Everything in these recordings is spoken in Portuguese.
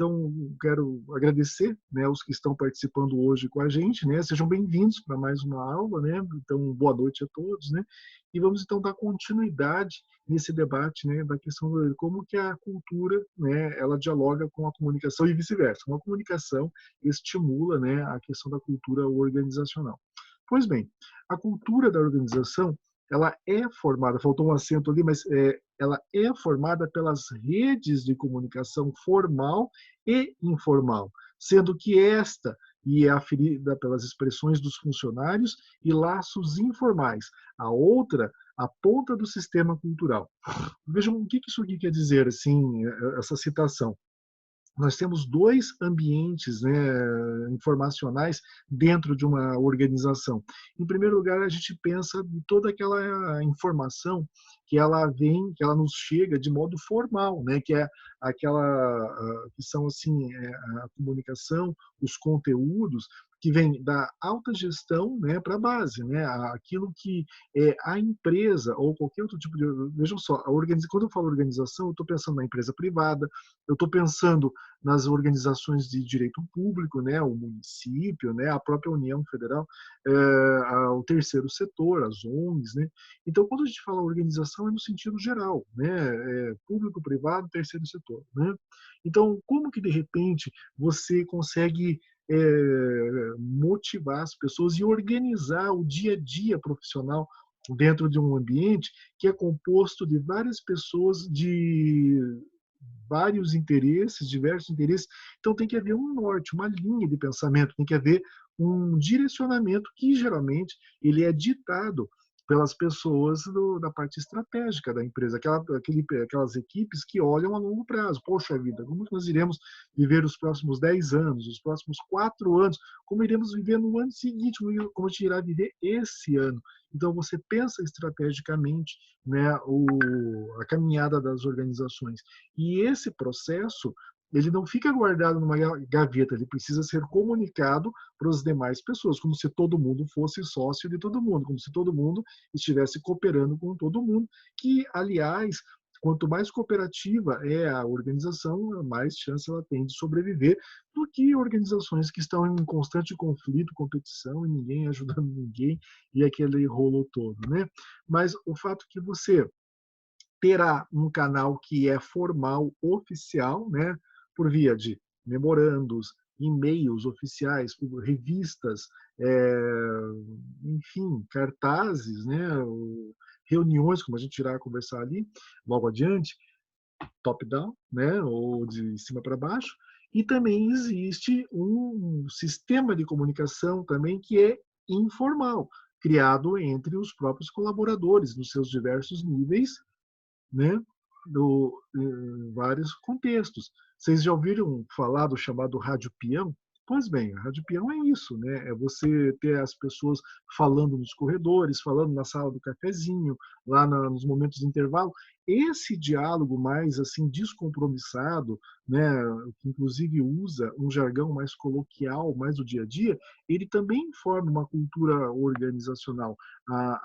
Então, quero agradecer, né, os que estão participando hoje com a gente, né? Sejam bem-vindos para mais uma aula, né? Então, boa noite a todos, né? E vamos então dar continuidade nesse debate, né, da questão de como que a cultura, né, ela dialoga com a comunicação e vice-versa. Uma comunicação estimula, né, a questão da cultura organizacional. Pois bem, a cultura da organização, ela é formada, faltou um acento ali, mas ela é formada pelas redes de comunicação formal e informal, sendo que esta e é aferida pelas expressões dos funcionários e laços informais. A outra, a ponta do sistema cultural. Vejam o que isso aqui quer dizer, assim, essa citação. Nós temos dois ambientes, né, informacionais dentro de uma organização. Em primeiro lugar, a gente pensa em toda aquela informação que ela vem, que ela nos chega de modo formal, né, que é aquela que são assim a comunicação, os conteúdos que vem da alta gestão, né, para a base, né, aquilo que a empresa ou qualquer outro tipo de, vejam só, quando eu falo organização, eu estou pensando na empresa privada, eu estou pensando nas organizações de direito público, né, o município, né, a própria União Federal, o terceiro setor, as ONGs, né. Então, quando a gente fala organização, é no sentido geral, né, público, privado, terceiro setor, né. Então, como que de repente você consegue motivar as pessoas e organizar o dia a dia profissional dentro de um ambiente que é composto de várias pessoas de vários interesses, diversos interesses. Então tem que haver um norte, uma linha de pensamento, tem que haver um direcionamento que geralmente ele é ditado pelas pessoas da parte estratégica da empresa, aquelas equipes que olham a longo prazo. Poxa vida, como nós iremos viver os próximos 10 anos, os próximos 4 anos, como iremos viver no ano seguinte, como a gente irá viver esse ano. Então você pensa estrategicamente, né, a caminhada das organizações. E esse processo, ele não fica guardado numa gaveta, ele precisa ser comunicado para as demais pessoas, como se todo mundo fosse sócio de todo mundo, como se todo mundo estivesse cooperando com todo mundo, que, aliás, quanto mais cooperativa é a organização, mais chance ela tem de sobreviver do que organizações que estão em constante conflito, competição, e ninguém ajudando ninguém, e aquele rolo todo, né? Mas o fato que você terá um canal que é formal, oficial, né, por via de memorandos, e-mails oficiais, revistas, enfim, cartazes, né, reuniões, como a gente irá conversar ali logo adiante, top-down, né, ou de cima para baixo, e também existe um sistema de comunicação também que é informal, criado entre os próprios colaboradores, nos seus diversos níveis, né, em vários contextos. Vocês já ouviram falar do chamado rádio peão? Pois bem, a rádio peão é isso, né? É você ter as pessoas falando nos corredores, falando na sala do cafezinho, lá nos momentos de intervalo. Esse diálogo mais assim descompromissado, né, que inclusive usa um jargão mais coloquial, mais do dia a dia, ele também forma uma cultura organizacional.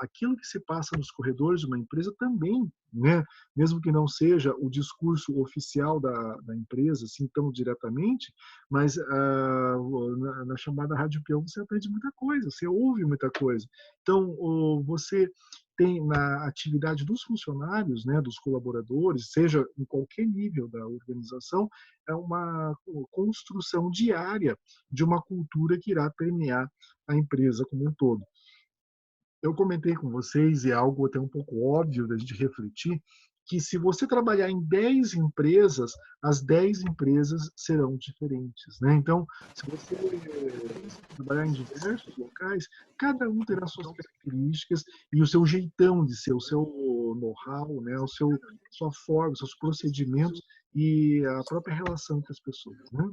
Aquilo que se passa nos corredores de uma empresa também, né, mesmo que não seja o discurso oficial da empresa, assim, tão diretamente, mas na chamada rádio peão você aprende muita coisa, você ouve muita coisa. Então, você tem na atividade dos funcionários, né, dos colaboradores, seja em qualquer nível da organização, é uma construção diária de uma cultura que irá permear a empresa como um todo. Eu comentei com vocês, e é algo até um pouco óbvio da gente refletir, que se você trabalhar em 10 empresas, as 10 empresas serão diferentes, né? Então, se você trabalhar em diversos locais, cada um terá suas características e o seu jeitão de ser, o seu know-how, né? Sua forma, seus procedimentos e a própria relação com as pessoas, né?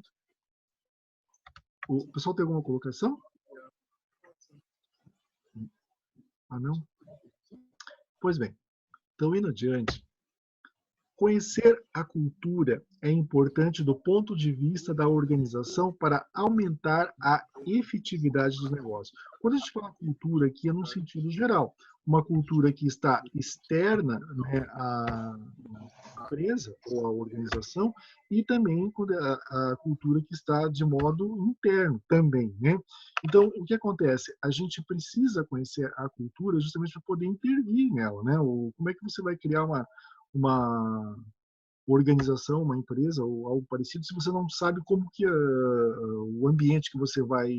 O pessoal tem alguma colocação? Ah, não? Pois bem, então indo adiante, conhecer a cultura é importante do ponto de vista da organização para aumentar a efetividade dos negócios. Quando a gente fala cultura aqui é num sentido geral. uma cultura que está externa, né, à empresa ou à organização, e também a cultura que está de modo interno também, né? Então, o que acontece? A gente precisa conhecer a cultura justamente para poder intervir nela, né? Como é que você vai criar uma organização, uma empresa ou algo parecido, se você não sabe como que o ambiente que você vai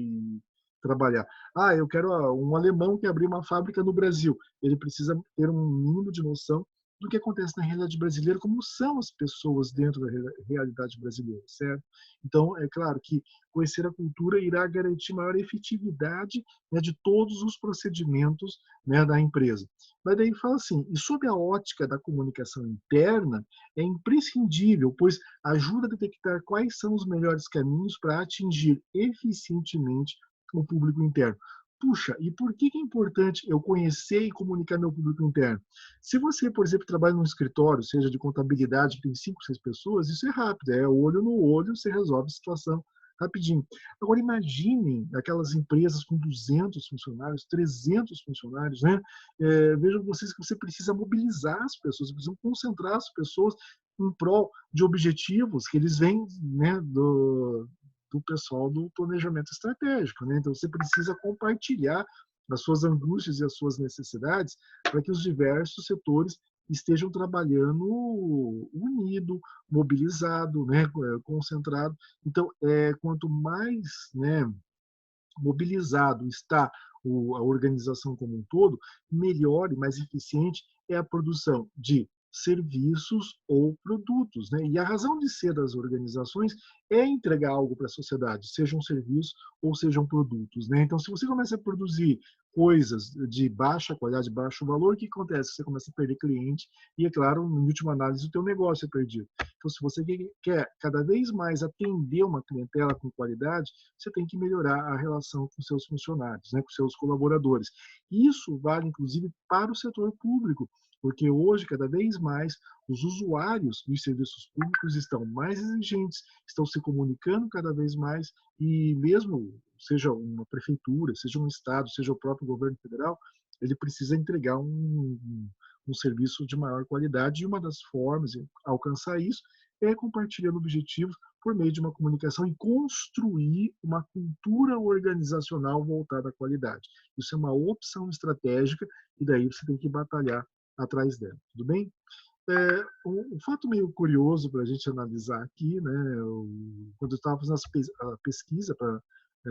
trabalhar. Ah, eu quero um alemão que abriu uma fábrica no Brasil. Ele precisa ter um mínimo de noção do que acontece na realidade brasileira, como são as pessoas dentro da realidade brasileira, certo? Então, é claro que conhecer a cultura irá garantir maior efetividade, né, de todos os procedimentos, né, da empresa. Mas daí fala assim, e sob a ótica da comunicação interna, é imprescindível, pois ajuda a detectar quais são os melhores caminhos para atingir eficientemente o público interno. Puxa, e por que é importante eu conhecer e comunicar meu público interno? Se você, por exemplo, trabalha num escritório, seja de contabilidade, que tem 5, 6 pessoas, isso é rápido, é olho no olho, você resolve a situação rapidinho. Agora, imaginem aquelas empresas com 200 funcionários, 300 funcionários, né? Vejam vocês que você precisa mobilizar as pessoas, precisa concentrar as pessoas em prol de objetivos que eles vêm, né, do pessoal do planejamento estratégico, né? Então, você precisa compartilhar as suas angústias e as suas necessidades para que os diversos setores estejam trabalhando unido, mobilizado, né, concentrado. Então, quanto mais, né, mobilizado está a organização como um todo, melhor e mais eficiente é a produção de serviços ou produtos, né? E a razão de ser das organizações é entregar algo para a sociedade, sejam serviços ou sejam produtos, né? Então, se você começa a produzir coisas de baixa qualidade, de baixo valor, o que acontece? Você começa a perder cliente e, é claro, em última análise, o teu negócio é perdido. Então, se você quer cada vez mais atender uma clientela com qualidade, você tem que melhorar a relação com seus funcionários, né, com seus colaboradores. Isso vale, inclusive, para o setor público, porque hoje, cada vez mais, os usuários dos serviços públicos estão mais exigentes, estão se comunicando cada vez mais, e mesmo seja uma prefeitura, seja um estado, seja o próprio governo federal, ele precisa entregar um serviço de maior qualidade, e uma das formas de alcançar isso é compartilhando objetivos por meio de uma comunicação e construir uma cultura organizacional voltada à qualidade. Isso é uma opção estratégica e daí você tem que batalhar atrás dela, tudo bem? Um fato meio curioso para a gente analisar aqui, né, quando eu estava fazendo a pesquisa para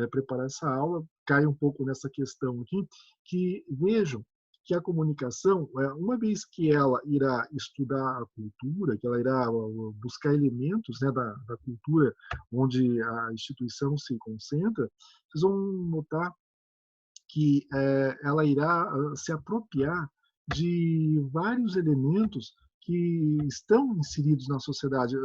preparar essa aula, cai um pouco nessa questão aqui, que vejam que a comunicação, uma vez que ela irá estudar a cultura, que ela irá buscar elementos, né, da cultura onde a instituição se concentra, vocês vão notar que ela irá se apropriar de vários elementos que estão inseridos na sociedade.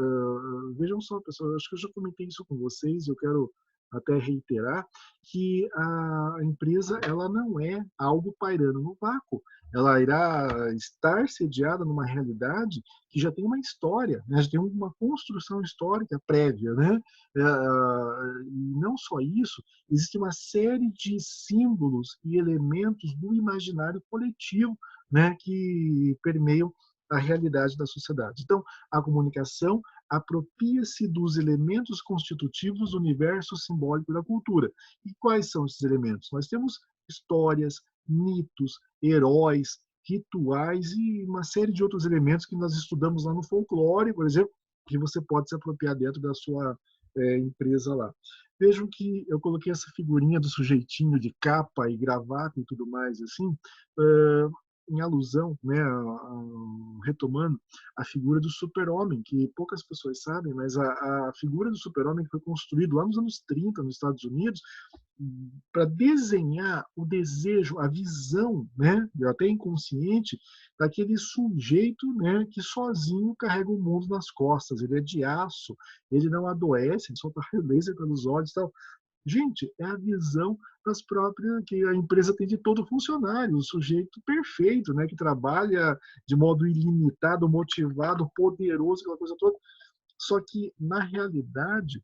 Vejam só, pessoal, acho que eu já comentei isso com vocês, eu quero até reiterar que a empresa ela não é algo pairando no vácuo. Ela irá estar sediada numa realidade que já tem uma história, né? Já tem uma construção histórica prévia, né? E não só isso, existe uma série de símbolos e elementos do imaginário coletivo, né, que permeiam a realidade da sociedade. Então, a comunicação apropria-se dos elementos constitutivos do universo simbólico da cultura. E quais são esses elementos? Nós temos histórias, mitos, heróis, rituais e uma série de outros elementos que nós estudamos lá no folclore, por exemplo, que você pode se apropriar dentro da sua empresa lá. Vejam que eu coloquei essa figurinha do sujeitinho de capa e gravata e tudo mais, assim, em alusão, né, retomando a figura do super-homem, que poucas pessoas sabem, mas a figura do super-homem que foi construído lá nos anos 30 nos Estados Unidos para desenhar o desejo, a visão, né, até inconsciente, daquele sujeito, né, que sozinho carrega o mundo nas costas. Ele é de aço, ele não adoece, ele solta laser pelos olhos e tal. Gente, é a visão das próprias que a empresa tem de todo funcionário, o sujeito perfeito, né, que trabalha de modo ilimitado, motivado, poderoso, aquela coisa toda. Só que, na realidade,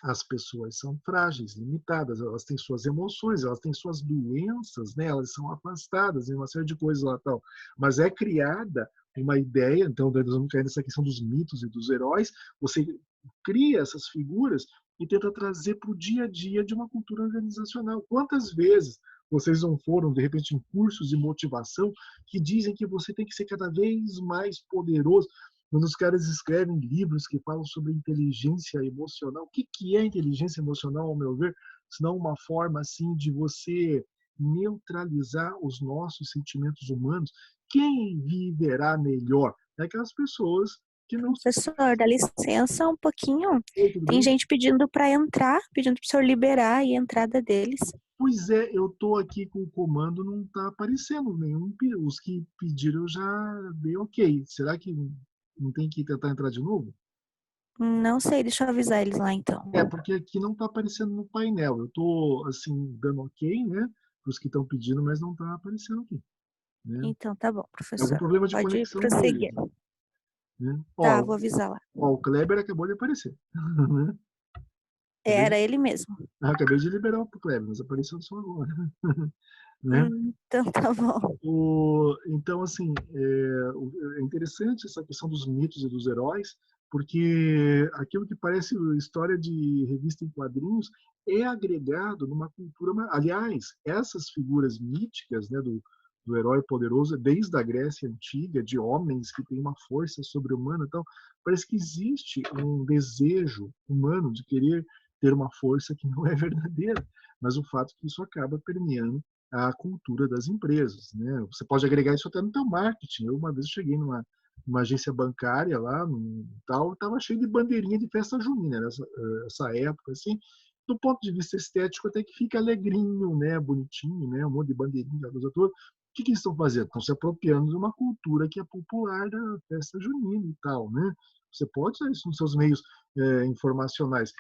as pessoas são frágeis, limitadas, elas têm suas emoções, elas têm suas doenças, né? Elas são afastadas em uma série de coisas lá tal. Mas é criada uma ideia, então nós vamos cair nessa questão dos mitos e dos heróis, você cria essas figuras e tenta trazer para o dia a dia de uma cultura organizacional. Quantas vezes vocês não foram, de repente, em cursos de motivação que dizem que você tem que ser cada vez mais poderoso? Quando os caras escrevem livros que falam sobre inteligência emocional, o que é inteligência emocional, ao meu ver, senão uma forma assim de você neutralizar os nossos sentimentos humanos? Quem viverá melhor? É aquelas pessoas que não se... Professor, dá licença um pouquinho. Oi, tudo Tem bem? gente pedindo para entrar, pedindo para o senhor liberar aí a entrada deles. Pois é, eu estou aqui com o comando, não está aparecendo nenhum. Os que pediram eu já dei ok. Será que não tem que tentar entrar de novo? Não sei, deixa eu avisar eles lá então. É, porque aqui não está aparecendo no painel. Eu estou, assim, dando ok, né, para os que estão pedindo, mas não está aparecendo aqui, né? Então tá bom, É algum professor. problema de Pode conexão deles, prosseguir. né? Tá, vou avisar lá. Ó, o Kleber acabou de aparecer, né? Acabei de, Era ele mesmo. acabei de liberar o Kleber, mas apareceu só agora, né? Então tá bom. Então, assim, é interessante essa questão dos mitos e dos heróis, porque aquilo que parece história de revista em quadrinhos é agregado numa cultura. Aliás, essas figuras míticas, né, do herói poderoso, desde a Grécia Antiga, de homens que têm uma força sobre-humana, então, parece que existe um desejo humano de querer ter uma força que não é verdadeira, mas o fato é que isso acaba permeando a cultura das empresas, né? Você pode agregar isso até no teu marketing. Eu uma vez cheguei numa agência bancária lá, tal, estava cheio de bandeirinha de festa junina, essa época assim. Do ponto de vista estético, até que fica alegrinho, né, bonitinho, né, um monte de bandeirinha, coisa toda. O que eles estão fazendo? Estão se apropriando de uma cultura que é popular da festa junina e tal, né? Você pode usar isso nos seus meios informacionais.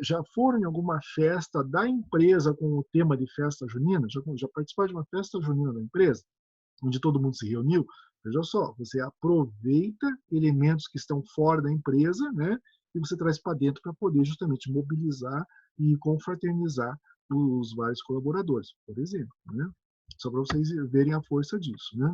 Já foram em alguma festa da empresa com o tema de festa junina? Já participaram de uma festa junina da empresa, onde todo mundo se reuniu? Veja só, você aproveita elementos que estão fora da empresa, né, e você traz para dentro para poder justamente mobilizar e confraternizar os vários colaboradores, por exemplo, né? Só para vocês verem a força disso, né?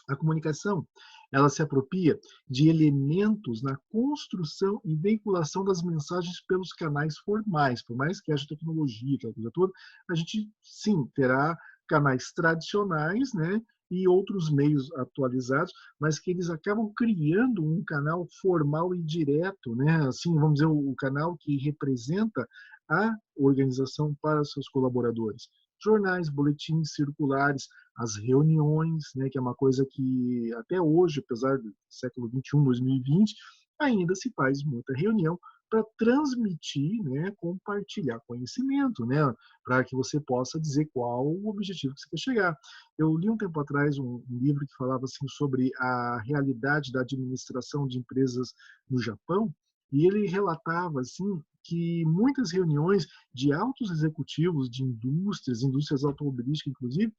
A comunicação, ela se apropria de elementos na construção e veiculação das mensagens pelos canais formais. Por mais que haja tecnologia, aquela coisa toda, a gente, sim, terá canais tradicionais, né, e outros meios atualizados, mas que eles acabam criando um canal formal e direto, né? Assim, vamos dizer, o canal que representa a organização para seus colaboradores. Jornais, boletins circulares, as reuniões, né, que é uma coisa que até hoje, apesar do século 21, 2020, ainda se faz muita reunião para transmitir, né, compartilhar conhecimento, né, para que você possa dizer qual o objetivo que você quer chegar. Eu li um tempo atrás um livro que falava assim sobre a realidade da administração de empresas no Japão, e ele relatava assim que muitas reuniões de altos executivos de indústrias automobilísticas inclusive,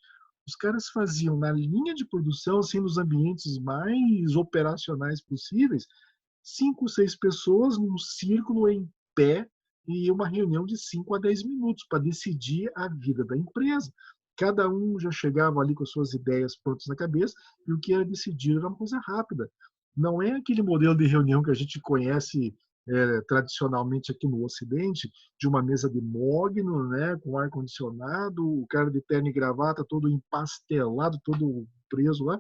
os caras faziam na linha de produção, assim, nos ambientes mais operacionais possíveis, 5, 6 pessoas num círculo em pé e uma reunião de 5 a 10 minutos para decidir a vida da empresa. Cada um já chegava ali com as suas ideias prontas na cabeça e o que era decidido era uma coisa rápida. Não é aquele modelo de reunião que a gente conhece tradicionalmente aqui no Ocidente, de uma mesa de mogno, né, com ar-condicionado, o cara de terno e gravata todo empastelado, todo preso lá,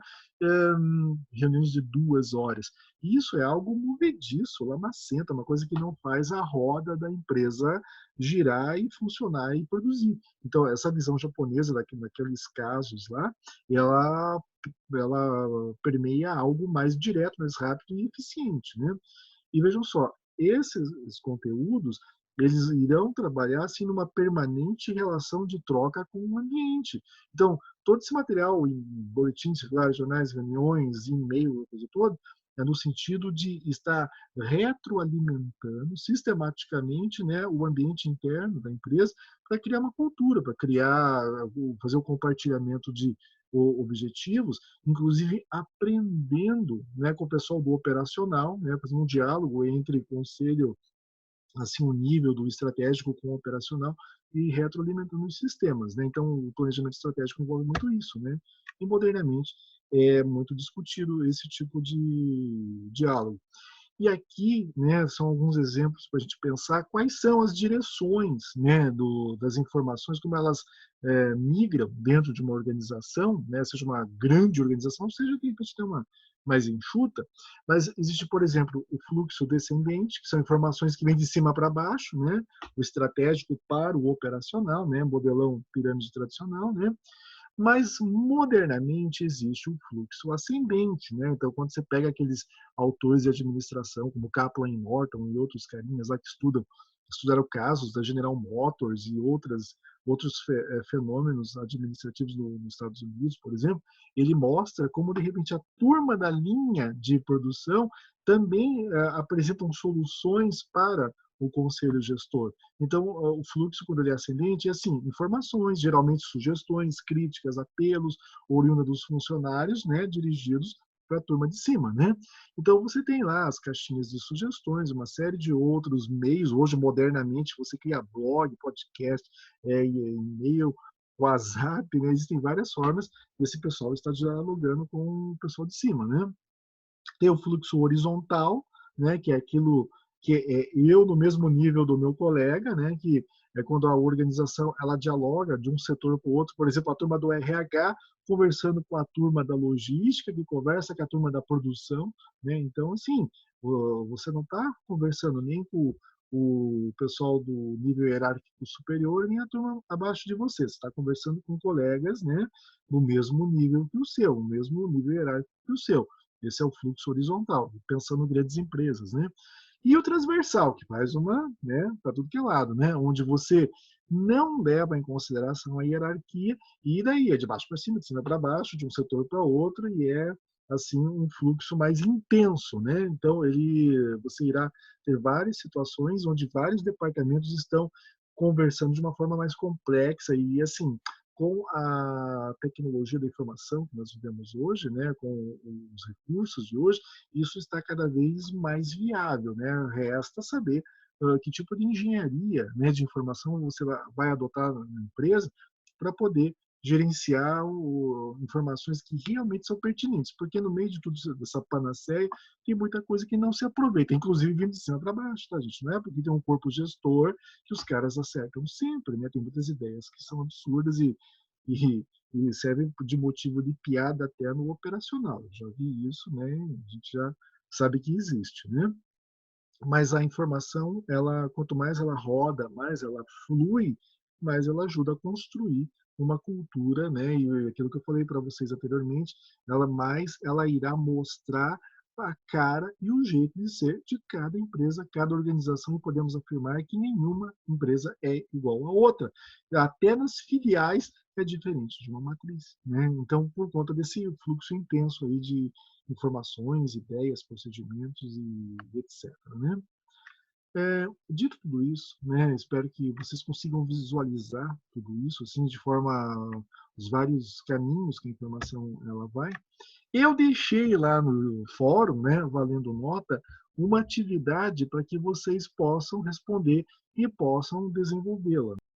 reuniões de 2 horas. Isso é algo movediço, lamacenta, uma coisa que não faz a roda da empresa girar e funcionar e produzir. Então, essa visão japonesa daqueles casos lá, ela, ela permeia algo mais direto, mais rápido e eficiente, né? E vejam só, esses conteúdos eles irão trabalhar assim numa permanente relação de troca com o ambiente. Então, todo esse material em boletins, circulares, jornais, reuniões, e-mail, coisa toda, é no sentido de estar retroalimentando sistematicamente, né, o ambiente interno da empresa para criar uma cultura, para criar, fazer o compartilhamento de objetivos, inclusive aprendendo, né, com o pessoal do operacional, né, fazendo um diálogo entre conselho assim, o nível do estratégico com o operacional e retroalimentando os sistemas, né? Então, o planejamento estratégico envolve muito isso, né? E modernamente é muito discutido esse tipo de diálogo. E aqui, né, são alguns exemplos para a gente pensar quais são as direções, né, das informações, como elas migram dentro de uma organização, né, seja uma grande organização, seja que a gente tem uma mais enxuta, mas existe, por exemplo, o fluxo descendente, que são informações que vêm de cima para baixo, né, o estratégico para o operacional, né, modelão pirâmide tradicional, né, mas modernamente existe um fluxo ascendente, né? Então, quando você pega aqueles autores de administração, como Kaplan e Norton e outros carinhas lá que estudaram casos da General Motors e outros fenômenos administrativos nos Estados Unidos, por exemplo, ele mostra como, de repente, a turma da linha de produção também apresentam soluções para o conselho gestor. Então, o fluxo, quando ele é ascendente, é assim, informações, geralmente sugestões, críticas, apelos, oriunda dos funcionários, né, dirigidos para a turma de cima, né? Então, você tem lá as caixinhas de sugestões, uma série de outros meios. Hoje, modernamente, você cria blog, podcast, e-mail, WhatsApp, né? Existem várias formas desse pessoal estar dialogando com o pessoal de cima, né? Tem o fluxo horizontal, né, que é aquilo que é eu no mesmo nível do meu colega, né, que é quando a organização ela dialoga de um setor para o outro, por exemplo, a turma do RH conversando com a turma da logística, que conversa com a turma da produção, né? Então, assim, você não está conversando nem com o pessoal do nível hierárquico superior, nem a turma abaixo de você. Você está conversando com colegas, né, no mesmo nível que o seu, no mesmo nível hierárquico que o seu. Esse é o fluxo horizontal, pensando em grandes empresas, né? E o transversal, que faz uma, né, para tudo que é lado, né? Onde você não leva em consideração a hierarquia, e daí é de baixo para cima, de cima para baixo, de um setor para outro, e é assim um fluxo mais intenso, né? Então você irá ter várias situações onde vários departamentos estão conversando de uma forma mais complexa e assim com a tecnologia da informação que nós vivemos hoje, né, com os recursos de hoje, isso está cada vez mais viável, né? Resta saber que tipo de engenharia, né, de informação você vai adotar na empresa para poder gerenciar informações que realmente são pertinentes, porque no meio de tudo dessa panaceia tem muita coisa que não se aproveita, inclusive vindo de cima para baixo, tá, gente? Não é porque tem um corpo gestor que os caras acertam sempre, né? Tem muitas ideias que são absurdas e, e servem de motivo de piada até no operacional. Eu já vi isso, né? A gente já sabe que existe, né? Mas a informação, ela, quanto mais ela roda, mais ela flui, mais ela ajuda a construir uma cultura, né? E aquilo que eu falei para vocês anteriormente, ela irá mostrar a cara e o jeito de ser de cada empresa, cada organização, e podemos afirmar que nenhuma empresa é igual à outra. Até nas filiais é diferente de uma matriz, né? Então, por conta desse fluxo intenso aí de informações, ideias, procedimentos e etc. Né? Dito tudo isso, né, espero que vocês consigam visualizar tudo isso assim de forma os vários caminhos que a informação ela vai. Eu deixei lá no fórum, né, valendo nota, uma atividade para que vocês possam responder e possam desenvolvê-la.